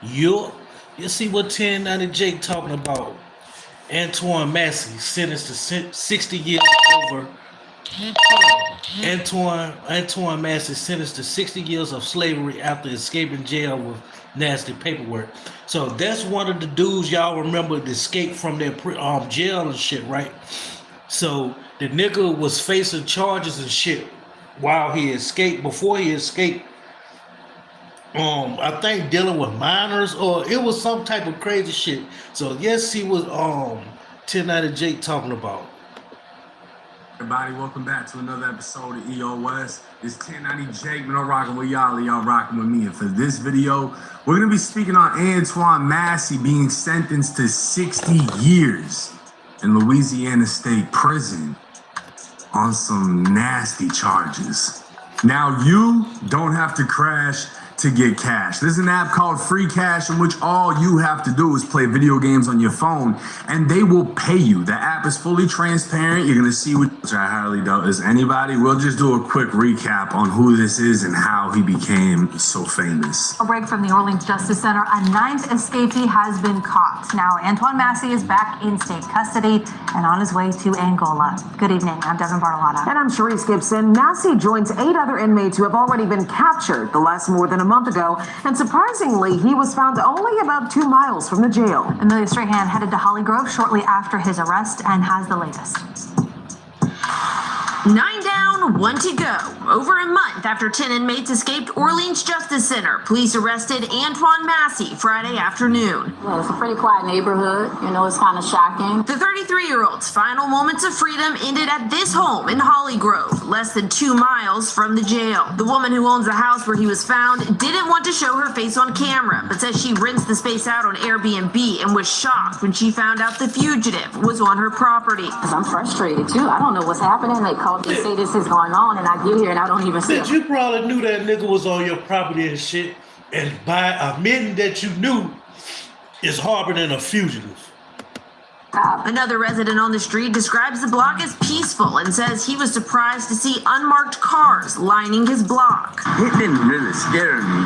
You see what 1090 Jake talking about? Antoine Massey sentenced to 60 years over. Antoine Massey sentenced to 60 years of slavery after escaping jail with nasty paperwork. So that's one of the dudes y'all remember that escaped from their jail and shit, right? So the nigga was facing charges and shit while he escaped. Before he escaped, I think dealing with minors or it was some type of crazy shit. So yes, he was 1090 Jake talking about. Everybody, welcome back to another episode of EOS. It's 1090 Jake, man. I'm rocking with y'all, and y'all rocking with me. And for this video, we're gonna be speaking on Antoine Massey being sentenced to 60 years in Louisiana State Prison on some nasty charges. Now, you don't have to crash to get cash. There's an app called Free Cash in which all you have to do is play video games on your phone and they will pay you. The app is fully transparent. You're going to see which I highly doubt is anybody. We'll just do a quick recap on who this is and how he became so famous. A break from the Orleans Justice Center. A ninth escapee has been caught. Now, Antoine Massey is back in state custody and on his way to Angola. Good evening. I'm Devin Bartolotta. And I'm Sharice Gibson. Massey joins 8 other inmates who have already been captured the last more than a month ago, and surprisingly, he was found only about 2 miles from the jail. Amelia Strahan headed to Holly Grove shortly after his arrest and has the latest. 9 down, 1 to go. Over a month after 10 inmates escaped Orleans Justice Center, police arrested Antoine Massey Friday afternoon. Well, it's a pretty quiet neighborhood. You know, it's kind of shocking. The 33-year-old's final moments of freedom ended at this home in Holly Grove, less than 2 miles from the jail. The woman who owns the house where he was found didn't want to show her face on camera, but says she rents the space out on Airbnb and was shocked when she found out the fugitive was on her property. Because I'm frustrated, too. I don't know what's happening. They say this is going on, and I get here and I don't even see it. You probably knew that nigga was on your property and shit, and by admitting that you knew is harboring a fugitive. Another resident on the street describes the block as peaceful and says he was surprised to see unmarked cars lining his block. It didn't really scare me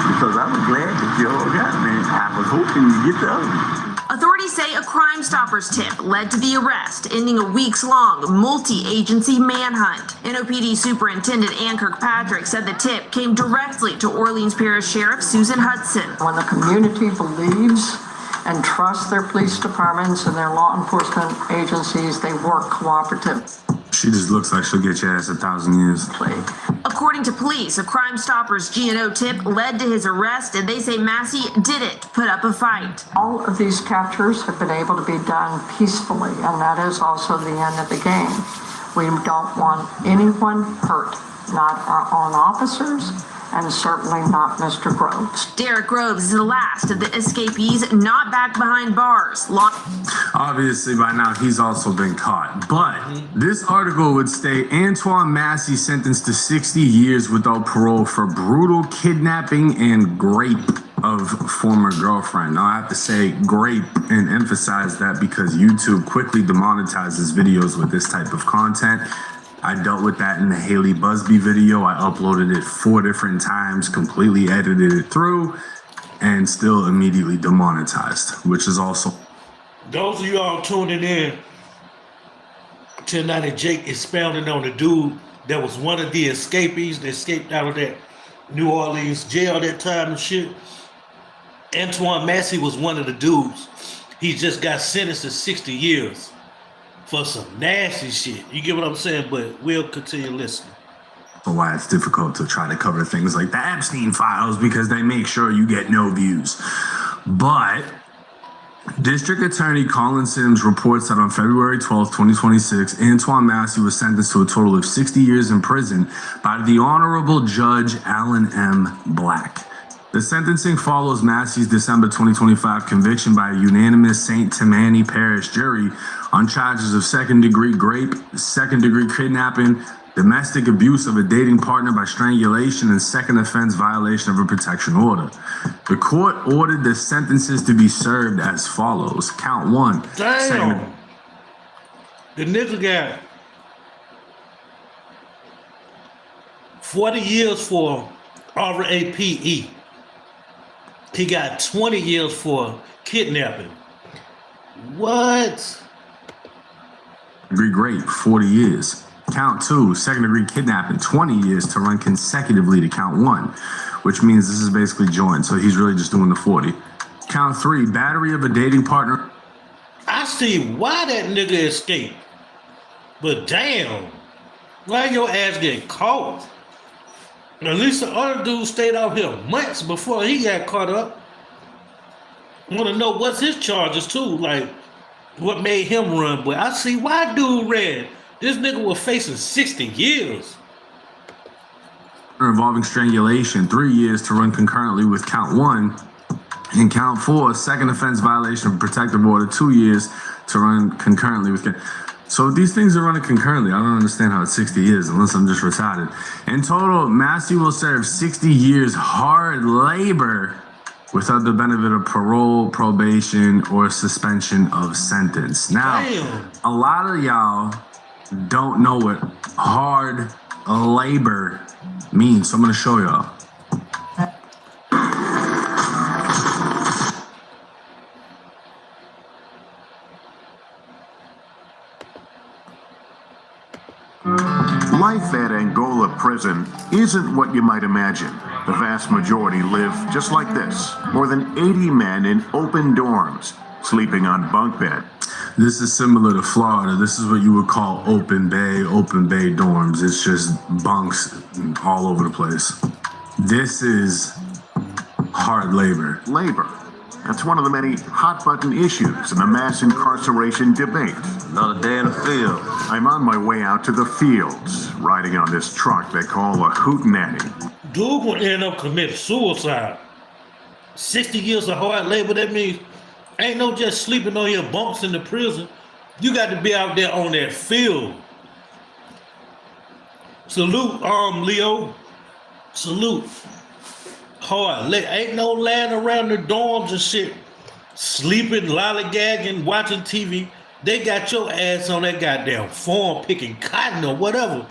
because I was glad that you all got me. I was hoping you get the other one. Authorities say a Crime Stoppers tip led to the arrest, ending a weeks-long multi-agency manhunt. NOPD Superintendent Ann Kirkpatrick said the tip came directly to Orleans Parish Sheriff Susan Hudson. When the community believes and trusts their police departments and their law enforcement agencies, they work cooperative. She just looks like she'll get your ass 1,000 years. According to police, a Crime Stoppers G&O tip led to his arrest, and they say Massey didn't put up a fight. All of these captures have been able to be done peacefully, and that is also the end of the game. We don't want anyone hurt, not our own officers, and certainly not Mr. Groves. Derek Groves is the last of the escapees not back behind bars. Obviously, by now, he's also been caught. But this article would state Antoine Massey sentenced to 60 years without parole for brutal kidnapping and rape of former girlfriend. Now, I have to say grape and emphasize that because YouTube quickly demonetizes videos with this type of content. I dealt with that in the Haley Busby video. I uploaded it 4 different times, completely edited it through, and still immediately demonetized, which is also... Those of y'all tuning in, 1090 Jake expounding on the dude that was one of the escapees that escaped out of that New Orleans jail that time and shit. Antoine Massey was one of the dudes. He just got sentenced to 60 years. For some nasty shit. You get what I'm saying? But we'll continue listening. Why it's difficult to try to cover things like the Epstein files because they make sure you get no views. But District Attorney Colin Sims reports that on February 12, 2026, Antoine Massey was sentenced to a total of 60 years in prison by the Honorable Judge Alan M. Black. The sentencing follows Massey's December 2025 conviction by a unanimous St. Tammany Parish jury on charges of second-degree rape, second-degree kidnapping, domestic abuse of a dating partner by strangulation, and second offense violation of a protection order. The court ordered the sentences to be served as follows. Count 1. Damn. The nigga got 40 years for RAPE. He got 20 years for kidnapping. What? Degree rape, 40 years. Count 2, second degree kidnapping, 20 years to run consecutively to count 1, which means this is basically joint. So he's really just doing the 40. Count 3, battery of a dating partner. I see why that nigga escaped. But damn, why your ass get caught? At least the other dude stayed out here months before he got caught up. I want to know what's his charges too, like what made him run. But I see why dude ran. This nigga was facing 60 years. Involving strangulation, 3 years to run concurrently with count 1. And count 4, second offense violation of protective order, 2 years to run concurrently with. So these things are running concurrently. I don't understand how it's 60 years unless I'm just retarded. In total, Massey will serve 60 years hard labor without the benefit of parole, probation, or suspension of sentence. Now, Damn. a lot of y'all don't know what hard labor means, so I'm going to show y'all. Life at Angola prison isn't what you might imagine. The vast majority live just like this. More than 80 men in open dorms, sleeping on bunk bed. This is similar to Florida. This is what you would call open bay dorms. It's just bunks all over the place. This is hard labor. Labor. That's one of the many hot-button issues in the mass incarceration debate. Another day in the field. I'm on my way out to the fields, riding on this truck they call a hootenanny. Dude will end up committing suicide. 60 years of hard labor, that means ain't no just sleeping on your bunks in the prison. You got to be out there on that field. Salute, Leo. Salute. Hard. Ain't no laying around the dorms and shit, sleeping, lollygagging, watching TV. They got your ass on that goddamn farm picking cotton or whatever.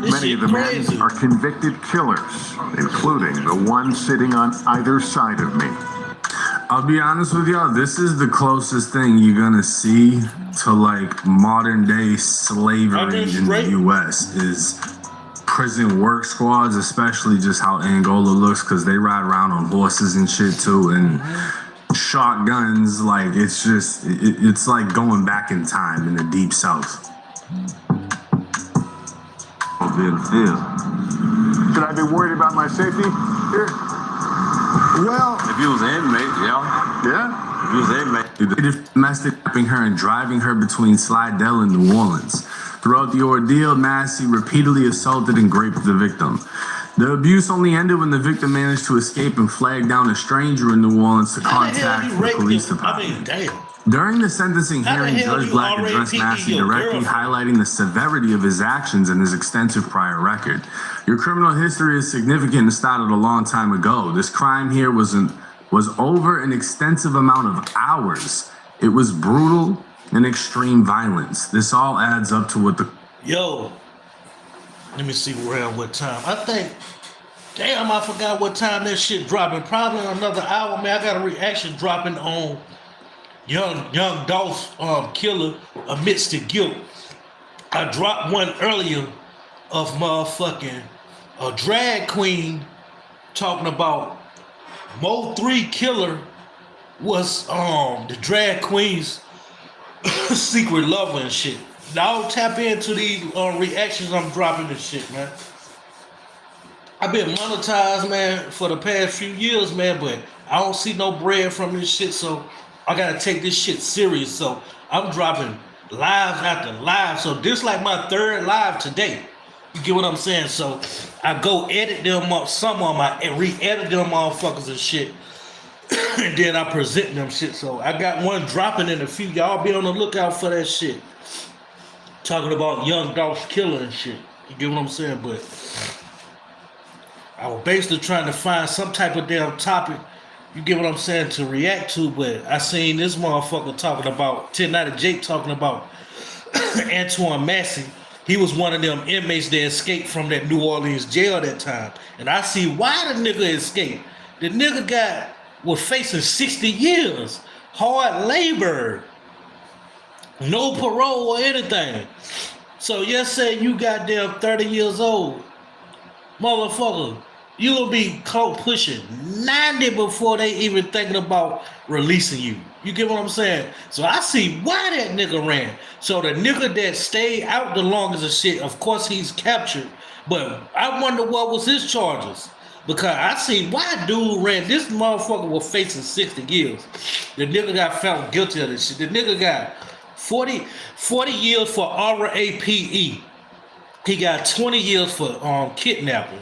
This Many shit of the crazy. men are convicted killers, including the one sitting on either side of me. I'll be honest with y'all, this is the closest thing you're gonna see to like modern day slavery in the US is prison work squads, especially just how Angola looks, because they ride around on horses and shit too, and shotguns. Like it's just, it's like going back in time in the deep south. Should I be worried about my safety here? Well, If you was an inmate, yeah. if you was an inmate. Domestic her and driving her between Slidell and New Orleans. Throughout the ordeal, Massey repeatedly assaulted and raped the victim. The abuse only ended when the victim managed to escape and flag down a stranger in New Orleans to How the hell contact he the raped police him? department. Damn. During the sentencing How the hearing, hell Judge you Black already addressed peeking Massey your directly, girlfriend? highlighting the severity of his actions and his extensive prior record. Your criminal history is significant and started a long time ago. This crime here was over an extensive amount of hours. It was brutal and extreme violence. This all adds up to what the Yo, let me see around what time. I think, damn, I forgot what time that shit dropping. Probably in another hour, man. I got a reaction dropping on Young Dolph killer admits to guilt. I dropped one earlier of motherfucking a drag queen talking about Mo 3 killer was the drag queen's secret lover and shit. Now tap into these reactions I'm dropping this shit, man. I've been monetized, man, for the past few years, man, but I don't see no bread from this shit, so I gotta take this shit serious. So I'm dropping live after live. So this like my third live today. You get what I'm saying? So I go edit them up, some of my and re-edit them motherfuckers and shit. And then I present them shit. So I got one dropping in a few. Y'all be on the lookout for that shit. Talking about Young Dolph killer and shit. You get what I'm saying? But I was basically trying to find some type of damn topic, you get what I'm saying, to react to, but I seen this motherfucker talking about, 10 Night of Jake talking about Antoine Massey. He was one of them inmates that escaped from that New Orleans jail that time. And I see why the nigga escaped. The nigga was facing 60 years, hard labor, no parole or anything. So just say you goddamn 30 years old, motherfucker, you gonna be pushing 90 before they even thinking about releasing you. You get what I'm saying? So I see why that nigga ran. So the nigga that stayed out the longest and shit, of course he's captured. But I wonder what was his charges. Because I see why dude ran. This motherfucker was facing 60 years. The nigga got found guilty of this shit. The nigga got 40 years for RAPE. He got 20 years for kidnapping.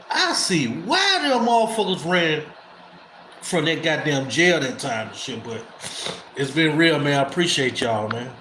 I see why them motherfuckers ran from that goddamn jail that time and shit, but it's been real, man. I appreciate y'all, man.